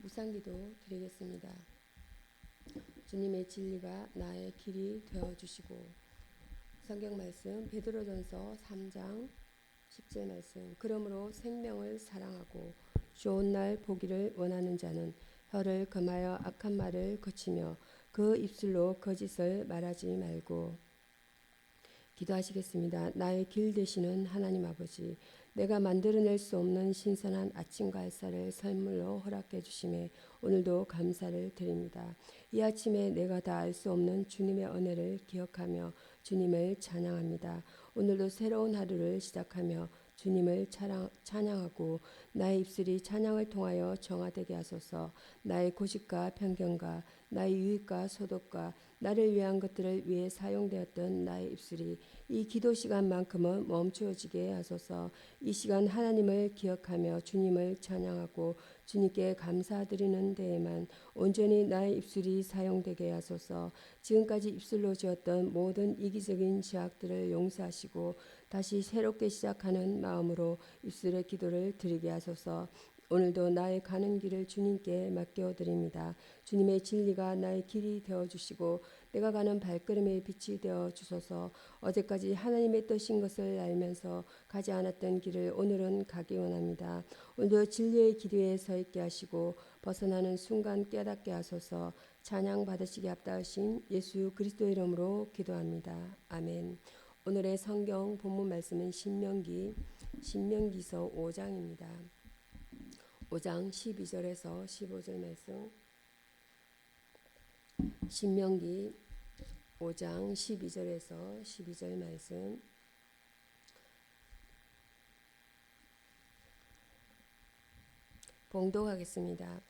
묵상기도 드리겠습니다. 주님의 진리가 나의 길이 되어주시고, 성경 말씀 베드로전서 3장 10절 말씀. 그러므로 생명을 사랑하고 좋은 날 보기를 원하는 자는 혀를 금하여 악한 말을 거치며 그 입술로 거짓을 말하지 말고. 기도하시겠습니다. 나의 길 되시는 하나님 아버지, 내가 만들어낼 수 없는 신선한 아침과 햇살을 선물로 허락해 주심에 오늘도 감사를 드립니다. 이 아침에 내가 다 알 수 없는 주님의 은혜를 기억하며 주님을 찬양합니다. 오늘도 새로운 하루를 시작하며 주님을 찬양하고 나의 입술이 찬양을 통하여 정화되게 하소서. 나의 고집과 편견과 나의 유익과 소득과 나를 위한 것들을 위해 사용되었던 나의 입술이 이 기도 시간만큼은 멈추어지게 하소서. 이 시간 하나님을 기억하며 주님을 찬양하고 주님께 감사드리는 데에만 온전히 나의 입술이 사용되게 하소서. 지금까지 입술로 지었던 모든 이기적인 죄악들을 용서하시고 다시 새롭게 시작하는 마음으로 입술의 기도를 드리게 하소서. 오늘도 나의 가는 길을 주님께 맡겨드립니다. 주님의 진리가 나의 길이 되어주시고 내가 가는 발걸음의 빛이 되어주소서. 어제까지 하나님의 뜻인 것을 알면서 가지 않았던 길을 오늘은 가기 원합니다. 오늘도 진리의 길 위에 서 있게 하시고 벗어나는 순간 깨닫게 하소서. 찬양 받으시기 합당하신 예수 그리스도의 이름으로 기도합니다. 아멘. 오늘의 성경 본문 말씀은 신명기서 5장입니다. 5장 12절에서 15절 말씀. 신명기 5장 12절에서 12절 말씀. 봉독하겠습니다.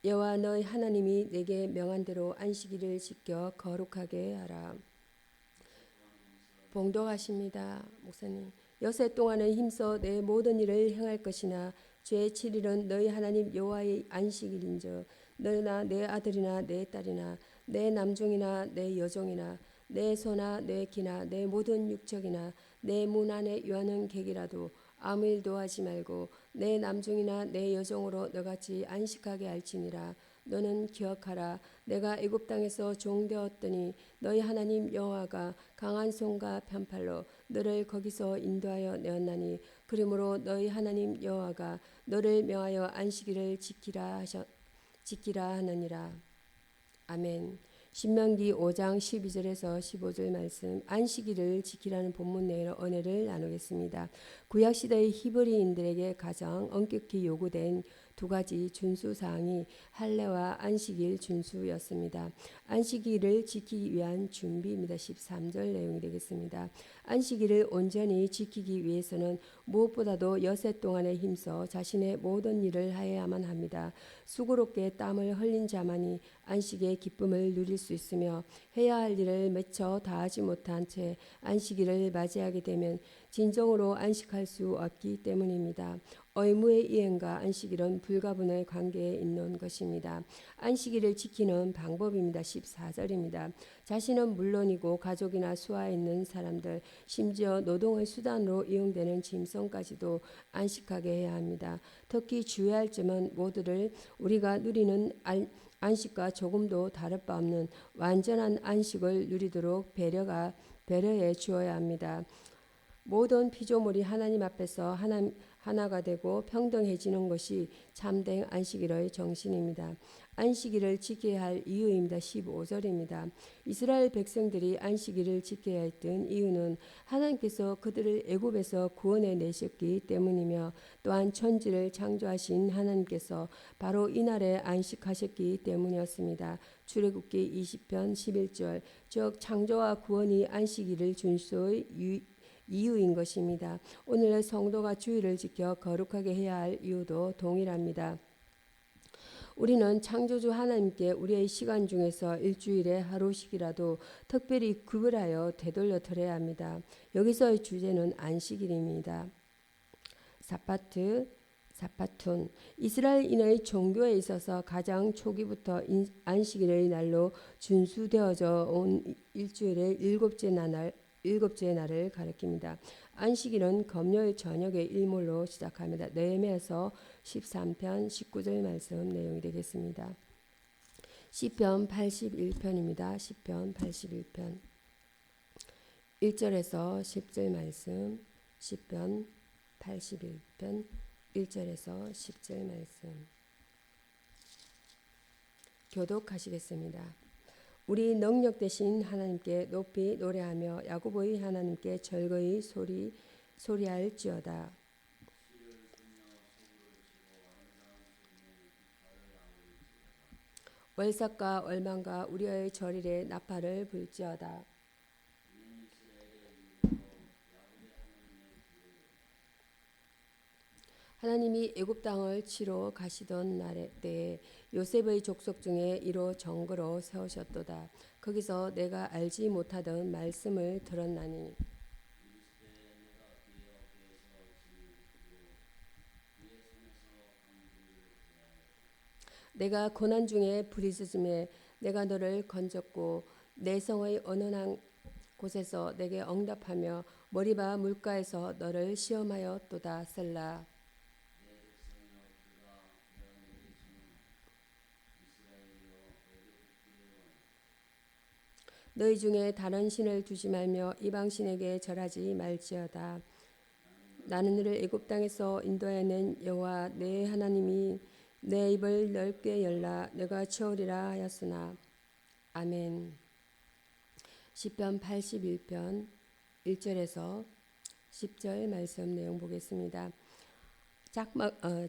여호와 너희 하나님이 내게 명한 대로 안식일을 지켜 거룩하게 하라. 봉독하십니다. 목사님. 여세 동안은 힘써 내 모든 일을 행할 것이나 주의 7일은 너희 하나님 여호와의 안식일인즉 너나 내 아들이나 내 딸이나 내 남종이나 내 여종이나 내 소나 내 기나 내 모든 육적이나 내 문 안에 유하는 객이라도 아무 일도 하지 말고 내 남종이나 내 여종으로 너같이 안식하게 할지니라. 너는 기억하라. 내가 애굽 땅에서 종되었더니 너희 하나님 여호와가 강한 손과 편팔로 너를 거기서 인도하여 내었나니 그러므로 너희 하나님 여호와가 너를 명하여 안식일을 지키라 하느니라. 아멘. 신명기 5장 12절에서 15절 말씀. 안식일을 지키라는 본문 내용 은혜를 나누겠습니다. 구약시대의 히브리인들에게 가장 엄격히 요구된 두 가지 준수사항이 할례와 안식일 준수였습니다. 안식일을 지키기 위한 준비입니다. 13절 내용이 되겠습니다. 안식일을 온전히 지키기 위해서는 무엇보다도 여세 동안에 힘써 자신의 모든 일을 하여야만 합니다. 수고롭게 땀을 흘린 자만이 안식의 기쁨을 누릴 수 있으며 해야 할 일을 미처 다하지 못한 채 안식일을 맞이하게 되면 진정으로 안식할 수 없기 때문입니다. 의무의 이행과 안식일은 불가분의 관계에 있는 것입니다. 안식일을 지키는 방법입니다. 14절입니다. 자신은 물론이고 가족이나 수하에 있는 사람들, 심지어 노동의 수단으로 이용되는 짐승까지도 안식하게 해야 합니다. 특히 주의할 점은 모두를 우리가 누리는 안식과 조금도 다를 바 없는 완전한 안식을 누리도록 배려해 주어야 합니다. 모든 피조물이 하나님 앞에서 하나가 되고 평등해지는 것이 참된 안식일의 정신입니다. 안식일을 지켜야 할 이유입니다. 15절입니다. 이스라엘 백성들이 안식일을 지켜야 했던 이유는 하나님께서 그들을 애굽에서 구원해 내셨기 때문이며 또한 천지를 창조하신 하나님께서 바로 이날에 안식하셨기 때문이었습니다. 출애굽기 20편 11절. 즉 창조와 구원이 안식일을 준수의 이유인 것입니다. 오늘의 성도가 주일을 지켜 거룩하게 해야 할 이유도 동일합니다. 우리는 창조주 하나님께 우리의 시간 중에서 일주일에 하루씩이라도 특별히 구별하여 되돌려 드려야 합니다. 여기서의 주제는 안식일입니다. 사파툰. 이스라엘인의 종교에 있어서 가장 초기부터 안식일의 날로 준수되어져 온 일주일의 일곱째 날을 가리킵니다. 안식일은 금요일 저녁의 일몰로 시작합니다. 느헤미야서 13편 19절 말씀 내용이 되겠습니다. 시편 81편입니다. 시편 81편 1절에서 10절 말씀, 시편 81편 1절에서 10절 말씀 교독하시겠습니다. 우리 능력 되신 하나님께 높이 노래하며 야곱의 하나님께 절거히 소리할지어다. 월삭과 월망과 우리의 절일에 나팔을 불지어다. 하나님이 애굽 땅을 치러 가시던 때에 요셉의 족속 중에 이로 정거로 세우셨도다. 거기서 내가 알지 못하던 말씀을 들었나니 내가 고난 중에 부르짖음에 내가 너를 건졌고 내 성의 언언한 곳에서 내게 응답하며 머리바 물가에서 너를 시험하였도다. 셀라. 너희 중에 다른 신을 두지 말며 이방 신에게 절하지 말지어다. 나는 너를 애굽 땅에서 인도해낸 여호와 내 하나님이 내 입을 넓게 열라 내가 치우리라 하였으나. 아멘. 시편 81편 1절에서 10절 말씀 내용 보겠습니다.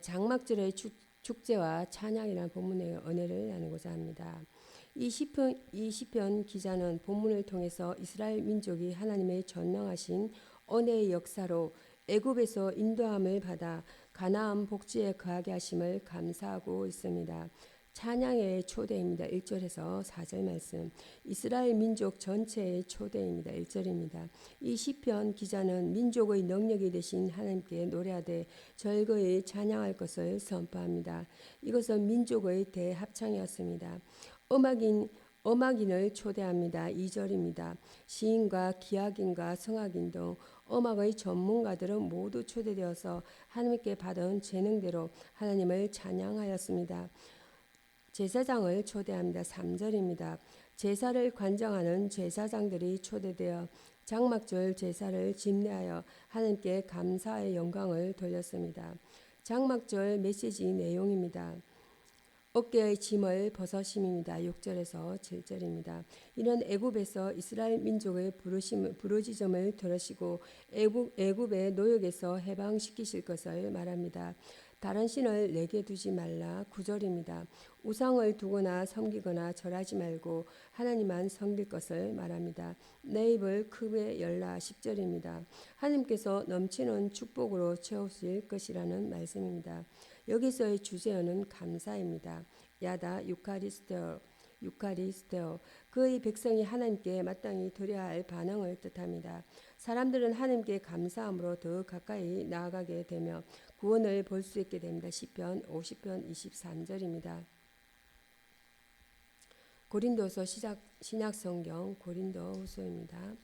장막절의 축제와 찬양이라는 본문의 은혜를 나누고자 합니다. 이 시편 기자는 본문을 통해서 이스라엘 민족이 하나님의 전능하신 은혜의 역사로 애굽에서 인도함을 받아 가나안 복지에 거하게 하심을 감사하고 있습니다. 찬양의 초대입니다. 1절에서 4절 말씀. 이스라엘 민족 전체의 초대입니다. 1절입니다. 이 시편 기자는 민족의 능력이 되신 하나님께 노래하되 절거히 찬양할 것을 선포합니다. 이것은 민족의 대합창이었습니다. 음악인을 초대합니다. 2절입니다. 시인과 기악인과 성악인 등 음악의 전문가들은 모두 초대되어서 하나님께 받은 재능대로 하나님을 찬양하였습니다. 제사장을 초대합니다. 3절입니다. 제사를 관장하는 제사장들이 초대되어 장막절 제사를 집례하여 하나님께 감사의 영광을 돌렸습니다. 장막절 메시지 내용입니다. 어깨의 짐을 벗으심입니다. 6절에서 7절입니다. 이는 애굽에서 이스라엘 민족의 부르짖음을 들으시고 애굽의 노역에서 해방시키실 것을 말합니다. 다른 신을 내게 두지 말라. 9절입니다. 우상을 두거나 섬기거나 절하지 말고 하나님만 섬길 것을 말합니다. 내 입을 크게 열라. 10절입니다. 하나님께서 넘치는 축복으로 채우실 것이라는 말씀입니다. 여기서의 주제어는 감사입니다. 야다 유카리스테오 그의 백성이 하나님께 마땅히 드려야 할 반응을 뜻합니다. 사람들은 하나님께 감사함으로 더 가까이 나아가게 되며 구원을 볼 수 있게 됩니다. 시편 50편 23절입니다. 고린도서 신약성경 고린도후서입니다.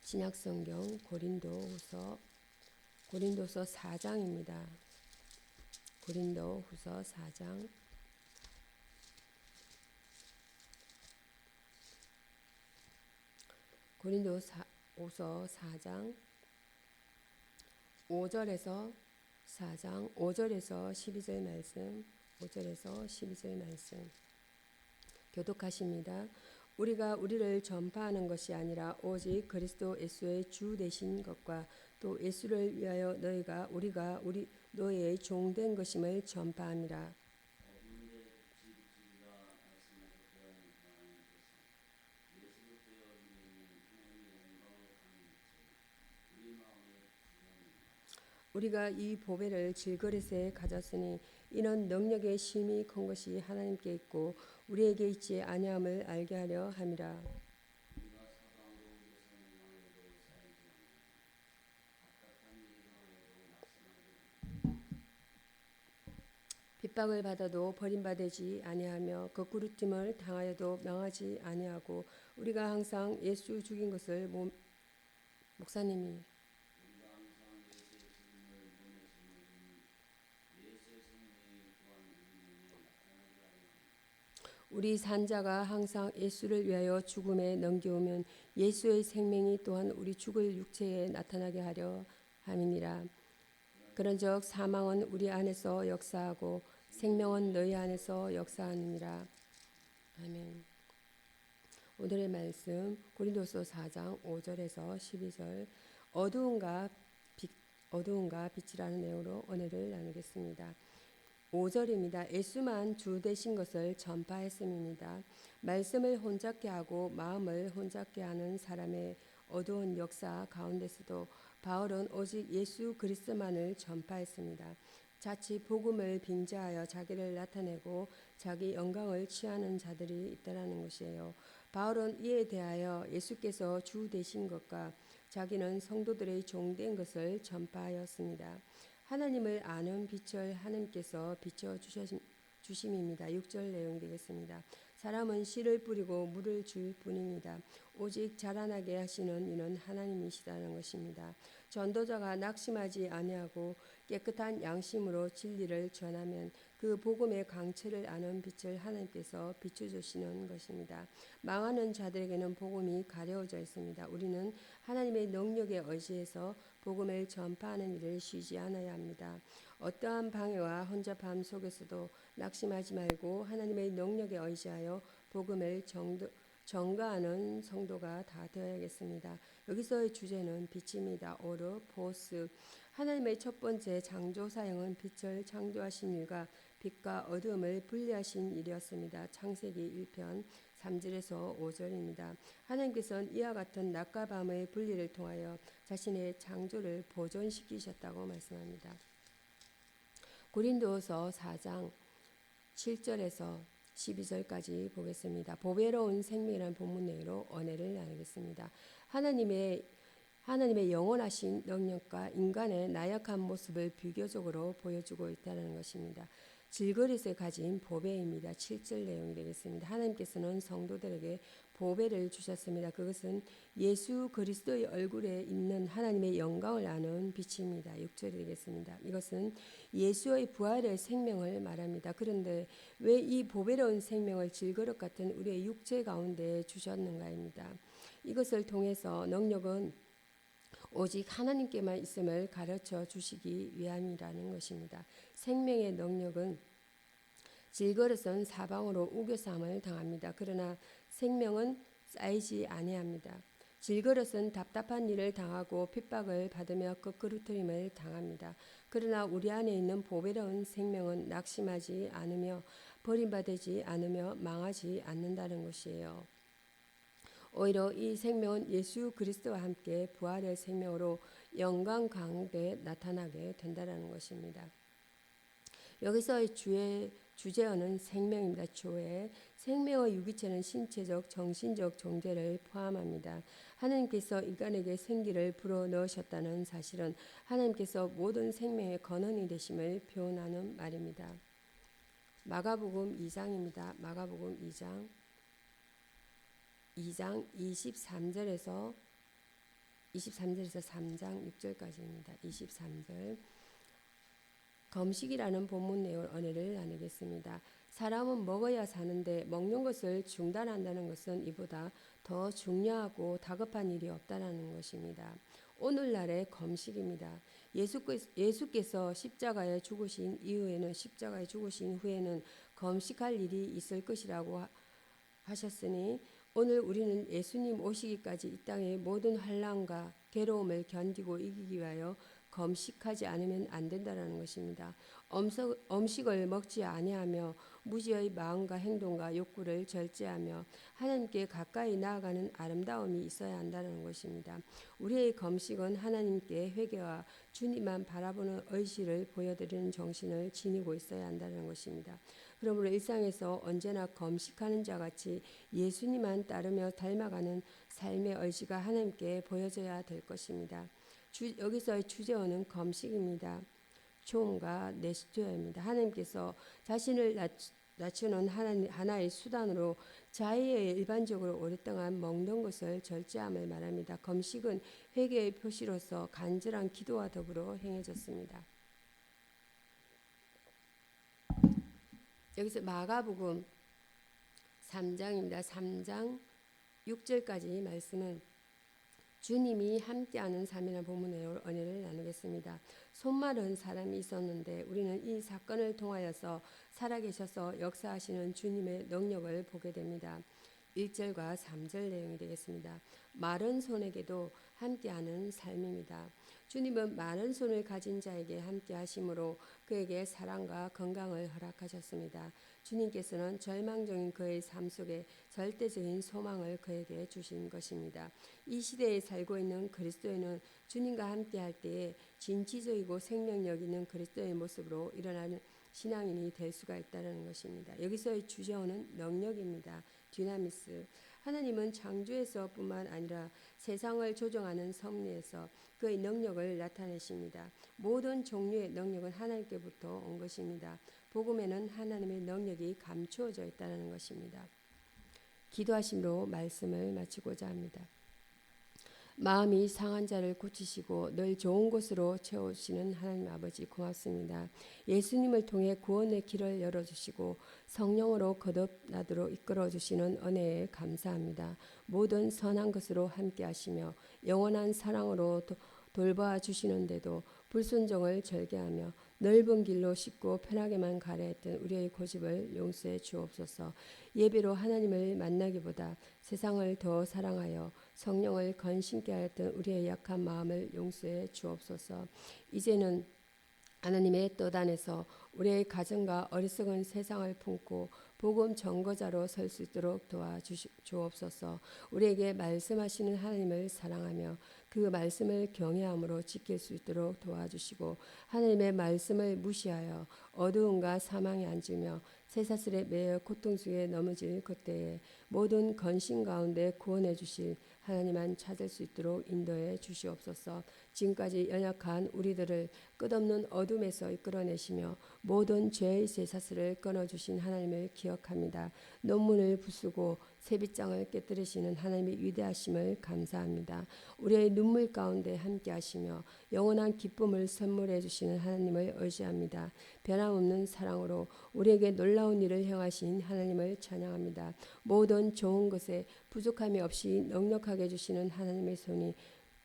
신약성경 고린도서 4장입니다. 고린도후서 4장 고린도후서 4장 5절에서 12절 말씀 5절에서 12절 말씀 교독하십니다. 우리가 우리를 전파하는 것이 아니라 오직 그리스도 예수의 주 되신 것과 또 예수를 위하여 우리가 너희의 종된 것임을 전파하니라. 우리가 이 보배를 질그릇에 가졌으니 이는 능력의 심히 큰 것이 하나님께 있고 우리에게 있지 아니함을 알게 하려 함이라. 핍박을 받아도 버림받지 아니하며 거꾸로짐을 당하여도 명하지 아니하고 우리가 항상 예수 죽인 것을 목사님이 우리 산자가 항상 예수를 위하여 죽음에 넘겨오면 예수의 생명이 또한 우리 죽을 육체에 나타나게 하려 함이니라. 그런즉 사망은 우리 안에서 역사하고 생명은 너희 안에서 역사하느니라. 아멘. 오늘의 말씀 고린도서 4장 5절에서 12절 어두움과 빛이라는 내용으로 은혜를 나누겠습니다. 5절입니다. 예수만 주 되신 것을 전파했음입니다. 말씀을 혼잡게 하고 마음을 혼잡게 하는 사람의 어두운 역사 가운데서도 바울은 오직 예수 그리스도만을 전파했습니다. 자칫 복음을 빙자하여 자기를 나타내고 자기 영광을 취하는 자들이 있다라는 것이에요. 바울은 이에 대하여 예수께서 주 되신 것과 자기는 성도들의 종된 것을 전파하였습니다. 하나님을 아는 빛을 하나님께서 비춰 주심입니다. 6절 내용이 되겠습니다. 사람은 씨를 뿌리고 물을 줄 뿐입니다. 오직 자라나게 하시는 이는 하나님이시다는 것입니다. 전도자가 낙심하지 아니하고 깨끗한 양심으로 진리를 전하면 그 복음의 강체를 아는 빛을 하나님께서 비춰주시는 것입니다. 망하는 자들에게는 복음이 가려워져 있습니다. 우리는 하나님의 능력에 의지해서 복음을 전파하는 일을 쉬지 않아야 합니다. 어떠한 방해와 혼잡함 속에서도 낙심하지 말고 하나님의 능력에 의지하여 복음을 전가하는 성도가 다 되어야겠습니다. 여기서의 주제는 빛입니다. 오르 포스. 하나님의 첫 번째 창조 사역은 빛을 창조하신 일과 빛과 어둠을 분리하신 일이었습니다. 창세기 1편 3절에서 5절입니다. 하나님께서는 이와 같은 낮과 밤의 분리를 통하여 자신의 창조를 보존시키셨다고 말씀합니다. 고린도서 4장 7절에서 12절까지 보겠습니다. 보배로운 생명이라는 본문 내용으로 은혜를 나누겠습니다. 하나님의 영원하신 능력과 인간의 나약한 모습을 비교적으로 보여주고 있다는 것입니다. 질그릇에 가진 보배입니다. 7절 내용이 되겠습니다. 하나님께서는 성도들에게 보배를 주셨습니다. 그것은 예수 그리스도의 얼굴에 있는 하나님의 영광을 아는 빛입니다. 6절이 되겠습니다. 이것은 예수의 부활의 생명을 말합니다. 그런데 왜 이 보배로운 생명을 질그릇 같은 우리의 육체 가운데 주셨는가입니다. 이것을 통해서 능력은 오직 하나님께만 있음을 가르쳐 주시기 위함이라는 것입니다. 생명의 능력은 질그릇은 사방으로 우겨쌈을 당합니다. 그러나 생명은 쌓이지 아니합니다. 질그릇은 답답한 일을 당하고 핍박을 받으며 끄끄러뜨림을 당합니다. 그러나 우리 안에 있는 보배로운 생명은 낙심하지 않으며 버림받지 않으며 망하지 않는다는 것이에요. 오히려 이 생명은 예수 그리스도와 함께 부활의 생명으로 영광 가운데 나타나게 된다는 것입니다. 여기서의 주제어는 생명입니다. 조의 생명의 유기체는 신체적, 정신적 존재를 포함합니다. 하나님께서 인간에게 생기를 불어넣으셨다는 사실은 하나님께서 모든 생명의 근원이 되심을 표현하는 말입니다. 마가복음 2장입니다. 마가복음 2장 23절에서 3장 6절까지입니다. 23절 금식이라는 본문 내용 은혜를 나누겠습니다. 사람은 먹어야 사는데 먹는 것을 중단한다는 것은 이보다 더 중요하고 다급한 일이 없다는 것입니다. 오늘날의 금식입니다. 예수께서 십자가에 죽으신 후에는 금식할 일이 있을 것이라고 하셨으니 오늘 우리는 예수님 오시기까지 이 땅의 모든 환난과 괴로움을 견디고 이기기 위하여 금식하지 않으면 안 된다는 것입니다. 음식을 먹지 아니하며 무지의 마음과 행동과 욕구를 절제하며 하나님께 가까이 나아가는 아름다움이 있어야 한다는 것입니다. 우리의 금식은 하나님께 회개와 주님만 바라보는 의지를 보여드리는 정신을 지니고 있어야 한다는 것입니다. 그러므로 일상에서 언제나 금식하는 자같이 예수님만 따르며 닮아가는 삶의 의지가 하나님께 보여져야 될 것입니다. 여기서의 주제어는 금식입니다. 초음과 네스토야입니다. 하나님께서 자신을 낮추는 하나의 수단으로 자의에 일반적으로 오랫동안 먹는 것을 절제함을 말합니다. 금식은 회개의 표시로서 간절한 기도와 더불어 행해졌습니다. 여기서 마가복음 3장입니다. 3장 6절까지 말씀은 주님이 함께하는 삶이라는 본문의 은혜를 나누겠습니다. 손마른 사람이 있었는데 우리는 이 사건을 통하여서 살아계셔서 역사하시는 주님의 능력을 보게 됩니다. 1절과 3절 내용이 되겠습니다. 마른 손에게도 함께하는 삶입니다. 주님은 마른 손을 가진 자에게 함께하심으로 그에게 사랑과 건강을 허락하셨습니다. 주님께서는 절망 중인 그의 삶 속에 절대적인 소망을 그에게 주신 것입니다. 이 시대에 살고 있는 그리스도인은 주님과 함께할 때에 진취적이고 생명력 있는 그리스도의 모습으로 일어나는 신앙인이 될 수가 있다는 것입니다. 여기서의 주제어는 능력입니다. 디나미스. 하나님은 창조에서뿐만 아니라 세상을 조종하는 섭리에서 그의 능력을 나타내십니다. 모든 종류의 능력은 하나님께부터 온 것입니다. 복음에는 하나님의 능력이 감추어져 있다는 것입니다. 기도하심으로 말씀을 마치고자 합니다. 마음이 상한 자를 고치시고 늘 좋은 곳으로 채우시는 하나님 아버지 고맙습니다. 예수님을 통해 구원의 길을 열어주시고 성령으로 거듭나도록 이끌어주시는 은혜에 감사합니다. 모든 선한 것으로 함께하시며 영원한 사랑으로 돌봐 주시는데도 불순종을 절개하며 넓은 길로 쉽고 편하게만 가려 했던 우리의 고집을 용서해 주옵소서. 예배로 하나님을 만나기보다 세상을 더 사랑하여 성령을 건신케 하였던 우리의 약한 마음을 용서해 주옵소서. 이제는 하나님의 뜻 안에서 우리의 가정과 어리석은 세상을 품고 복음 전거자로 설 수 있도록 도와주옵소서. 우리에게 말씀하시는 하나님을 사랑하며 그 말씀을 경외함으로 지킬 수 있도록 도와주시고 하나님의 말씀을 무시하여 어두움과 사망에 앉으며 쇠사슬에 매여 고통 속에 넘어질 그때에 모든 건신 가운데 구원해 주실 하나님만 찾을 수 있도록 인도해 주시옵소서. 지금까지 연약한 우리들을 끝없는 어둠에서 이끌어내시며 모든 죄의 쇠사슬을 끊어주신 하나님을 기억합니다. 논문을 부수고 새빗장을 깨뜨리시는 하나님의 위대하심을 감사합니다. 우리의 눈물 가운데 함께 하시며 영원한 기쁨을 선물해 주시는 하나님을 의지합니다. 변함없는 사랑으로 우리에게 놀라운 일을 행하신 하나님을 찬양합니다. 모든 좋은 것에 부족함이 없이 넉넉하게 해주시는 하나님의 손이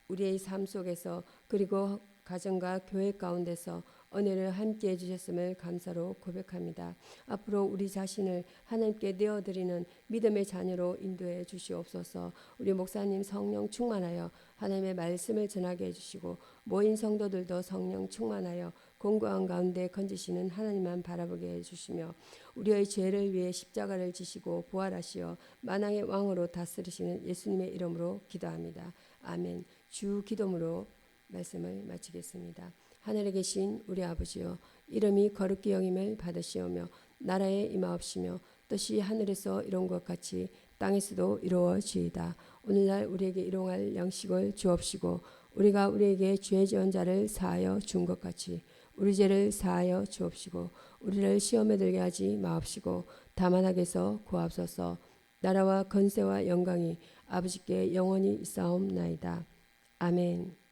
우리의 삶 속에서 그리고 가정과 교회 가운데서 은혜를 함께 해주셨음을 감사로 고백합니다. 앞으로 우리 자신을 하나님께 내어드리는 믿음의 자녀로 인도해 주시옵소서. 우리 목사님 성령 충만하여 하나님의 말씀을 전하게 해주시고 모인 성도들도 성령 충만하여 공고한 가운데 건지시는 하나님만 바라보게 해주시며 우리의 죄를 위해 십자가를 지시고 부활하시어 만왕의 왕으로 다스리시는 예수님의 이름으로 기도합니다. 아멘. 주 기도문으로 말씀을 마치겠습니다. 하늘에 계신 우리 아버지여, 이름이 거룩히 여김을 받으시오며 나라에 임하옵시며 뜻이 하늘에서 이룬 것 같이 땅에서도 이루어지이다. 오늘날 우리에게 일용할 양식을 주옵시고 우리가 우리에게 죄 지은 자를 사하여 준 것 같이 우리 죄를 사하여 주옵시고 우리를 시험에 들게 하지 마옵시고 다만 악에서 구하옵소서. 나라와 권세와 영광이 아버지께 영원히 있사옵나이다. 아멘.